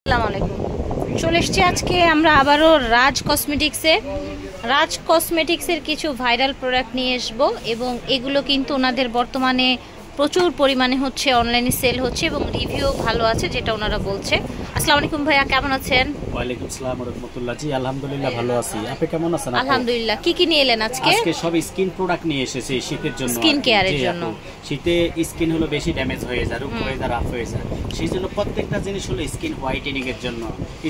আসসালামু আলাইকুম। চলে এসেছি আজকে আমরা আবারও রাজ কসমেটিক্সের কিছু ভাইরাল প্রোডাক্ট নিয়ে আসবো এবং এগুলো কিন্তু ওনাদের বর্তমানে প্রচুর পরিমাণে হচ্ছে, অনলাইনে সেল হচ্ছে এবং রিভিউ ভালো আছে যেটা ওনারা বলছে। আসসালামু আলাইকুম ভাইয়া, কেমন আছেন? ওয়ালাইকুম আসসালাম ওয়া রাহমাতুল্লাহ। জি আলহামদুলিল্লাহ ভালো আছি। আপনি কেমন আছেন? আলহামদুলিল্লাহ। কি নিয়ে এলেন আজকে? আজকে সব স্কিন প্রোডাক্ট নিয়ে এসেছি শীতের জন্য, স্কিন কেয়ারের জন্য। শীতে স্কিন হলো বেশি ড্যামেজ হয়ে যায়, রোগ হয়ে যায়, রাফ হয়ে যায়, সেই জন্য প্রত্যেকটা জিনিস হলো স্কিন হোয়াইটেনিং এর জন্য,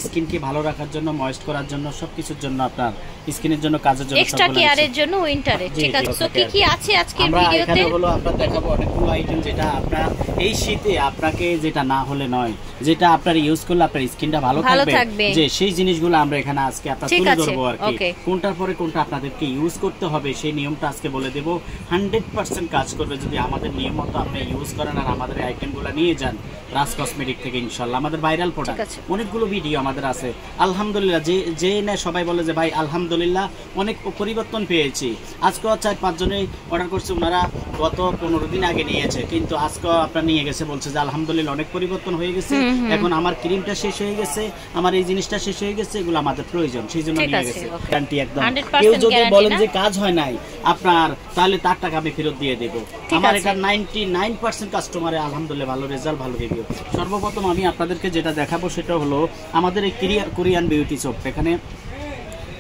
স্কিনকে ভালো রাখার জন্য, ময়েস্ট করার জন্য, সবকিছুর জন্য, আপনার স্কিনের জন্য, কাজের জন্য, এক্সট্রা কেয়ারের জন্য উইন্টারে। ঠিক আছে, তো কি আছে আজকের ভিডিওতে? আমরা এখানে হলো আপনাদের দেখাবো অনেকগুলো আইটেম যেটা আপনার এই শীতে আপনাকে যেটা না হলে নয়, যেটা আপনার ইউজ করলে আপনার স্কিনটা ভালো থাকবে, যে সেই জিনিসগুলো আমরা এখানে আজকে আপনাদের তুলে ধরবো আর কি। কোনটার পরে কোনটা আপনাদেরকে ইউজ করতে হবে সেই নিয়মটা আজকে বলে দেব। 100% কাজ করবে যদি আমাদের নিয়ম মতো আপনি ইউজ করেন আর আমাদের আইটেমগুলো নিয়ে যান রাজ কসমেটিক থেকে। ইনশাআল্লাহ আমাদের ভাইরাল প্রোডাক্ট অনেকগুলো ভিডিও আমাদের আছে। আলহামদুলিল্লাহ, যে না সবাই বলে যে ভাই আলহামদুলিল্লাহ অনেক পরিবর্তন পেয়েছি। আজকেও 4-5 জনে অর্ডার করছে, ওনারা গত 15 দিন আগে নিয়েছে, কিন্তু আজকেও আপনার নিয়ে গেছে, বলছে যে আলহামদুলিল্লাহ অনেক পরিবর্তন হয়ে গেছে, এখন আমার ক্রিমটা শেষ হয়ে গেছে, আমার এই জিনিসটা শেষ হয়ে গেছে, এগুলো আমাদের প্রয়োজন, সেই জন্য নিয়ে গেছে। গ্যারান্টি একদম। কেউ যদি বলেন যে কাজ হয় নাই আপনার, তাহলে তার টাকা আমি ফেরত দিয়ে দেব। আমার এটা 99% কাস্টমারে আলহামদুলিল্লাহ ভালো রেজাল্ট, ভালো রিভিউ। সর্বপ্রথম আমি আপনাদেরকে যেটা দেখাবো সেটা হলো আমাদের এই কোরিয়ান বিউটি সোপ। এখানে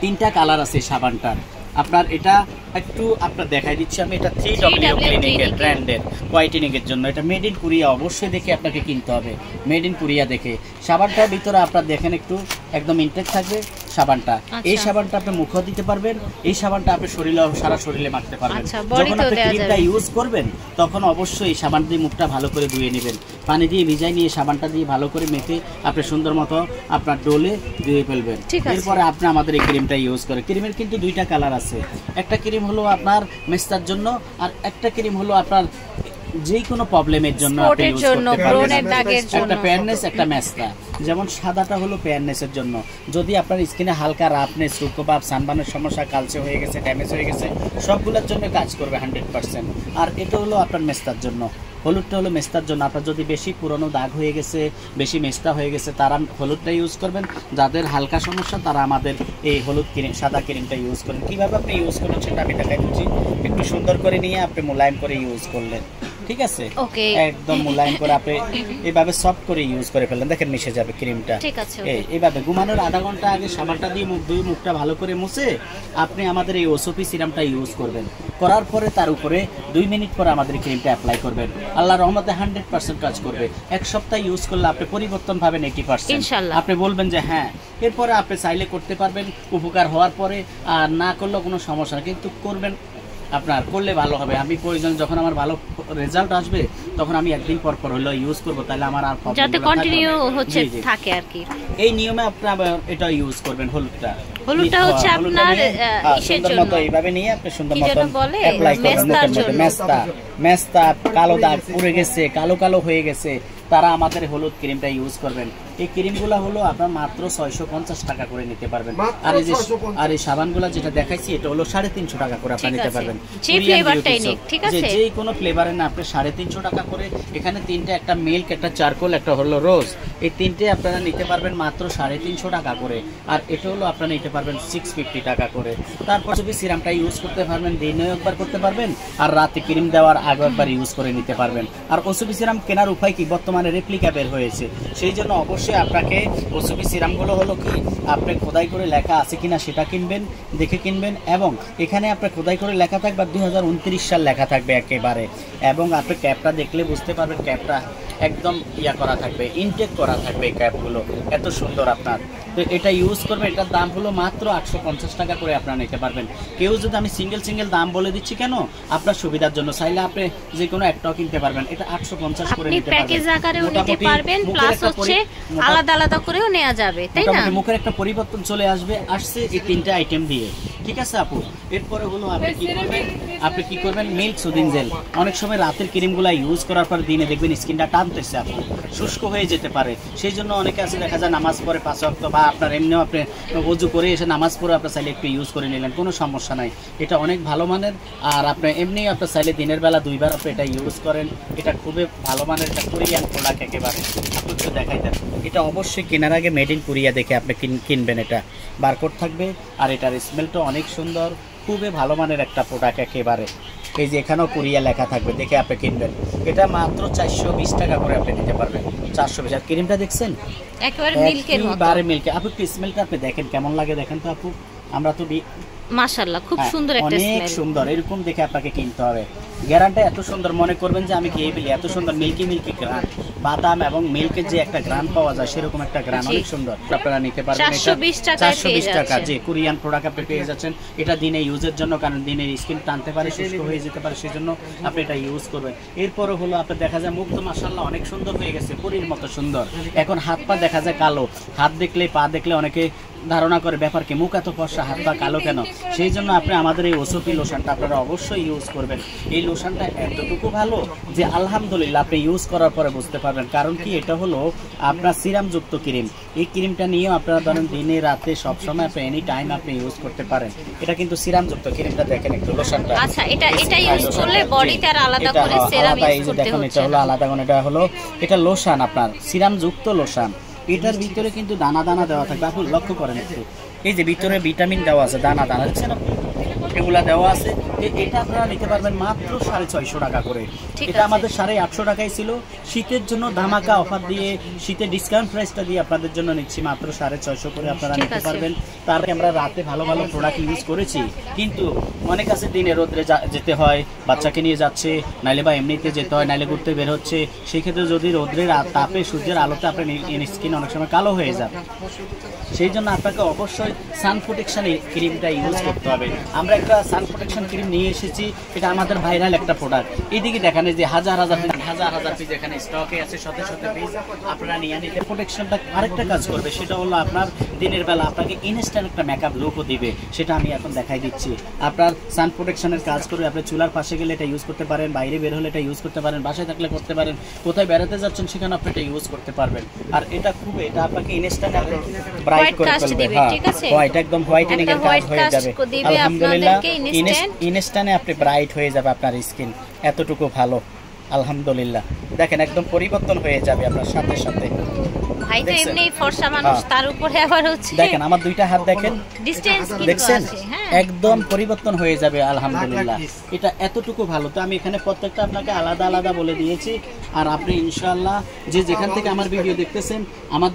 3টা কালার আছে সাবানটার। আপনার এটা একটু আপনার দেখাই দিচ্ছি আমি, এটা 3W ক্লিনিকের ব্র্যান্ডের হোয়াইটেনিং এর জন্য। এটা মেড ইন কোরিয়া, অবশ্যই দেখে আপনাকে কিনতে হবে, মেড ইন কোরিয়া দেখে। সাবানটার ভিতরে আপনার দেখেন একটু একদম ইনটেক থাকবে সাবানটা। এই সাবানটা আপনি মুখও দিতে পারবেন, এই সাবানটা আপনি শরীরে, সারা শরীরে মাখতে পারবেন। যখন আপনি ক্রিমটা ইউজ করবেন তখন অবশ্যই এই সাবান দিয়ে মুখটা ভালো করে ধুয়ে নেবেন, পানি দিয়ে ভিজাই নিয়ে সাবানটা দিয়ে ভালো করে মেখে আপনি সুন্দর মতো আপনার ডোলে ধুয়ে ফেলবেন। এরপরে আপনি আমাদের এই ক্রিমটা ইউজ করেন। ক্রিমের কিন্তু 2টা কালার আছে। একটা ক্রিম হলো আপনার মেস্তার জন্য, আর একটা ক্রিম হলো আপনার যে কোনো প্রবলেমের জন্য আপনি ইউজ করতে পারবেন। একটা ফেয়ারনেস, একটা মেস্তা। যেমন সাদাটা হলো ফেয়ারনেসের জন্য, যদি আপনার স্কিনে হালকা রাফনেস, রুক্কোভাব, সানবার্নের সমস্যা, কালচে হয়ে গেছে, ড্যামেজ হয়ে গেছে, সবগুলোর জন্য কাজ করবে 100%। আর এটা হলো আপনার মেস্তার জন্য। হলুদটা হলো মেস্তার জন্য। আপনার যদি বেশি পুরনো দাগ হয়ে গেছে, বেশি মেস্তা হয়ে গেছে, তারা হলুদটা ইউজ করবেন। যাদের হালকা সমস্যা তারা আমাদের এই হলুদ ক্রিম, সাদা ক্রিমটা ইউজ করেন। কীভাবে আপনি ইউজ করবেন সেটা আমি দেখাই দিচ্ছি। একটু সুন্দর করে নিয়ে আপনি মোলায়েম করে ইউজ করলেন, ঠিক আছে? একদম মোলায়েম করে আপনি এইভাবে সফট করে ইউজ করে ফেললেন, দেখেন মিশে যাবে ক্রিমটা। এইভাবে ঘুমানোর আধা ঘন্টা আগে সাবানটা দিয়ে মুখটা ভালো করে মুছে আপনি আমাদের এই ওসোপি সিরামটা ইউজ করবেন। করার পরে তার উপরে 2 মিনিট পরে আমাদের ক্রিমটা অ্যাপ্লাই করবেন। আল্লাহর রহমতে 100% কাজ করবে। 1 সপ্তাহ ইউজ করলে আপনি পরিবর্তন পাবেন 80%। আপনি বলবেন যে হ্যাঁ, এরপরে আপনি চাইলে করতে পারবেন উপকার হওয়ার পরে, আর না করলেও কোনো সমস্যা না, কিন্তু করবেন, আপনার করলে ভালো হবে। আমি প্রয়োজন যখন আমার ভালো রেজাল্ট আসবে তখন আমি একদিন পর পর হলো ইউজ করব, তাহলে আমার আর প্রবলেম যাতে কন্টিনিউ হচ্ছে থাকে আর কি। এই নিয়মে আপনি এটা ইউজ করবেন। হলুদটা হচ্ছে আপনার ইসের জন্য, মতো এইভাবে নিয়ে আপনি সুন্দর মতো অ্যাপ্লাই করবেন। মেস্তা কালো দাগ পড়ে গেছে, কালো কালো হয়ে গেছে, তারা আমাদের হলুদ ক্রিমটা ইউজ করবেন। এই ক্রিমগুলো হলো আপনার মাত্র 650 টাকা করে নিতে পারবেন। আর এই সাবানগুলো যেটা দেখাইছি এটা হলো 350 টাকা করে আপনি নিতে পারবেন। যে কোনো ফ্লেভারে না আপনি 350 টাকা করে। এখানে 3টে, একটা মিল্ক, একটা চারকোল, একটা হলো রোজ, এই 3টে আপনারা নিতে পারবেন মাত্র 350 টাকা করে। আর এটা হলো আপনারা নিতে পারবেন 650 টাকা করে। তারপর যদি সিরামটা ইউজ করতে পারবেন, দিনে একবার করতে পারবেন, আর রাতে ক্রিম দেওয়ার আগে একবার ইউজ করে নিতে পারবেন। আর ওসুবি সিরাম কেনার উপায় কি, বর্তমানে রেপ্লিকা বের হয়েছে, সেই জন্য অবশ্যই আপনাকে ওসুবি সিরামগুলো হলো কি আপনি খোদাই করে লেখা আছে কিনা সেটা কিনবেন, দেখে কিনবেন। এবং এখানে আপনার খোদাই করে লেখা থাকবে 2029 সাল লেখা থাকবে একেবারে। এবং আপনি ক্যাপটা দেখলে বুঝতে পারবেন ক্যাপটা একদম ইয়া করা থাকবে, ইনটেক করা থাকবে এই ক্যাপগুলো, এত সুন্দর আপনার। তো এটা ইউজ করবেন। এটার দাম হলো মাত্র 850 টাকা করে আপনারা নিতে পারবেন। কেউ যদি, আমি সিঙ্গেল দাম বলে দিচ্ছি কেন, আপনার সুবিধার জন্য, চাইলে আপনি যে কোনো একটাও কিনতে পারবেন। এটা 850 করে নিতে পারবেন, প্যাকেজ আকারেও নিতে পারবেন, প্লাস হচ্ছে আলাদা আলাদা করেও নেওয়া যাবে, তাই না? মুখের একটা পরিবর্তন চলে আসছে এই 3টে আইটেম দিয়ে, ঠিক আছে আপু। এরপরে হলো আপনি কি করবেন মিল্ক সুদিং জেল। অনেক সময় রাতের ক্রিমগুলো ইউজ করার পর দিনে দেখবেন স্কিনটা টানতেছে আপু, শুষ্ক হয়ে যেতে পারে। সেই জন্য অনেকে আছে দেখা যায় নামাজ পড়ে 5 ওয়াক্ত বা আপনার এমনিও আপনি ওযু করে এসে নামাজ পড়ে আপনার চাইলে একটু ইউজ করে নিলেন, কোনো সমস্যা নাই। এটা অনেক ভালো মানের। আর আপনি এমনি আপনার চাইলে দিনের বেলা 2 বার আপনি এটা ইউজ করেন। এটা খুবই ভালো মানের একটা কোরিয়ান প্রোডাক্ট একেবারে। আপনি একটু দেখাই দেন। এটা অবশ্যই কেনার আগে মেড ইন কোরিয়া দেখে আপনি কিনবেন। এটা বারকোড থাকবে আর এটার স্মেলটা অনেক সুন্দর, খুবই ভালো মানের একটা প্রোডাক্ট একেবারে। এই যে এখানেও কোরিয়া লেখা থাকবে, দেখে আপনি কিনবেন। এটা মাত্র 420 টাকা করে আপনি নিতে পারবেন। 420। আর ক্রিমটা দেখছেন একেবারে মিল্কের মতো, একেবারে মিল্কে। আপু একটু স্মেলটা আপনি দেখেন কেমন লাগে, দেখেন তো আপু। আমরা তো মাশাআল্লাহ খুব সুন্দর একটা স্মেল, অনেক সুন্দর। এরকম দেখে আপনাকে কিনতে হবে। গ্যারান্টি এত সুন্দর, মনে করবেন যে আমি খেয়ে ফেলি, এত সুন্দর মিল্কি মিল্কি গ্রান। বাদাম এবং মিল্কের যে একটা গ্রান পাওয়া যায় সেরকম একটা গ্রান, অনেক সুন্দর। আপনারা নিতে পারবেন। 420 টাকা যে কোরিয়ান প্রোডাক্ট আপনি পেয়ে যাচ্ছেন। এটা দিনে ইউজের জন্য, কারণ দিনে স্কিন টানতে পারে, শুষ্ক হয়ে যেতে পারে, সেজন্য আপনি এটা ইউজ করবেন। এরপরে হলো আপনার দেখা যায় মুখ তো মাশাআল্লাহ অনেক সুন্দর হয়ে গেছে, পরীর মতো সুন্দর। এখন হাত পা দেখা যায় কালো, হাত দেখলে পা দেখলে অনেকে ধারণা করে ব্যাপার কি, মুখ এত ফর্সা হাত পা কালো কেন। সেই জন্য আপনি আমাদের এই ওসপি লোশনটা আপনারা অবশ্যই ইউজ করবেন। এই লোশনটা এতটুকু ভালো যে আলহামদুলিল্লাহ আপনি ইউজ করার পরে বুঝতে পারবেন। কারণ কি, এটা হলো আপনার সিরামযুক্ত ক্রিম। এই ক্রিমটা নিয়েও আপনারা ধরেন দিনে রাতে সবসময় আপনি এনি টাইম আপনি ইউজ করতে পারেন। এটা কিন্তু সিরামযুক্ত ক্রিমটা দেখেন একটু লোশনটা। আচ্ছা, এটা ইউজ করলে বডিতে আর আলাদা করে সেরাম ইউজ করতে হচ্ছে। এটা হলো আলাদা কোন, এটা লোশন আপনার সিরামযুক্ত লোশন। এটার ভিতরে কিন্তু দানা দানা দেওয়া থাকবে। আপনি লক্ষ্য করেন একটু, এই যে ভিতরে ভিটামিন দেওয়া আছে, দানা দানা দেখছেন আপনি, এগুলা দেওয়া আছে। এটা আপনারা নিতে পারবেন মাত্র 650 টাকা করে। এটা আমাদের 850 টাকায় ছিল। শীতের জন্য ধামাকা অফার দিয়ে, শীতের ডিসকাউন্ট প্রাইসটা দিয়ে আপনাদের জন্য নিচ্ছি মাত্র 650 করে আপনারা নিতে পারবেন। তারপরে আমরা রাতে ভালো ভালো প্রোডাক্ট ইউজ করেছি, কিন্তু অনেক আছে দিনে রোদ্রে যেতে হয়, বাচ্চাকে নিয়ে যাচ্ছে, নাইলে বা এমনিতে যেতে হয়, নাইলে ঘুরতে বের হচ্ছে। সেই ক্ষেত্রে যদি রোদ্রের তাপে সূর্যের আলোতে আপনার স্কিন অনেক সময় কালো হয়ে যাবে। সেই জন্য আপনাকে অবশ্যই সান প্রোটেকশন ক্রিমটা ইউজ করতে হবে। আমরা একটা সান প্রোটেকশন ক্রিম নিয়ে এসেছি, এটা আমাদের ভাইরাল একটা প্রোডাক্ট। এইদিকে দেখেন যে হাজার হাজার পিস এখানে স্টকে আছে, শত শত পিস আপনারা নিয়ে নিতে। প্রোটেকশনটা আরেকটা কাজ করবে, সেটা হলো আপনার দিনের বেলা আপনাকে ইনস্ট্যান্ট একটা মেকআপ লুকও দিবে। সেটা আমি এখন দেখাই দিচ্ছি। আপনার সান প্রোটেকশনের কাজ করে আপনি চুলার পাশে গেলে এটা ইউজ করতে পারেন, বাইরে বের হলে এটা ইউজ করতে পারেন, বাসায় থাকলে করতে পারেন, কোথায় বেড়াতে যাচ্ছেন সেখানে আপনি এটা ইউজ করতে পারবেন। আর এটা এটা আপনাকে ইনস্ট্যান্ট ব্রাইট করে ফেলবে। হোয়াইট, একদম হোয়াইটেনিং এর কাজ হয়ে যাবে। আলহামদুলিল্লাহ ইনস্ট্যান্টে আপনি ব্রাইট হয়ে যাবে আপনার স্কিন, এতটুকু ভালো। আলহামদুলিল্লাহ দেখেন একদম পরিবর্তন হয়ে যাবে আপনার সাথে সাথে। ভাই তো এমনিই ফর্সা মানুষ, তার উপরে আবার হচ্ছে দেখেন আমার দুইটা হাত দেখেন, ডিসটেন্স কিন্তু দেখছেন আছে, হ্যাঁ একদম পরিবর্তন হয়ে যাবে। আলহামদুলিল্লাহ এটা এতটুকু ভালো। তো আমি এখানে প্রত্যেকটা আপনাকে আলাদা আলাদা বলে দিয়েছি। আর আপনি ইনশাআল্লাহ যে যেখান থেকে আমার ভিডিও দেখতেছেন, আমার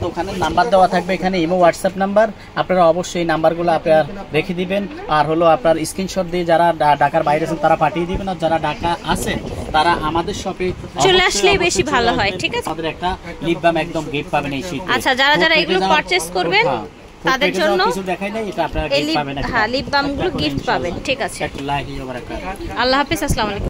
দোকানের নাম্বার দেওয়া থাকবে এখানে, ইমো হোয়াটসঅ্যাপ নাম্বার। আপনারা অবশ্যই নাম্বারগুলো আপনারা রেখে দিবেন। আর হলো আপনার স্ক্রিনশট দিয়ে যারা ঢাকার বাইরে আছেন তারা পাঠিয়ে দিবেন, আর যারা ঢাকা আছেন তারা আমাদের শপে চলে আসলেই বেশি ভালো হয়। ঠিক আছে, আমাদের একটা লিপ বাম একদম গিফট পাবেন এই শীতে। আচ্ছা, যারা এগুলো পারচেজ করবেন তাদের জন্য কিছু দেখাই নাই, এটা আপনারা গিফট পাবেন। হ্যাঁ, লিপ বাম গুলো গিফট পাবেন। ঠিক আছে, আল্লাহ হাফেজ, আসসালামু আলাইকুম।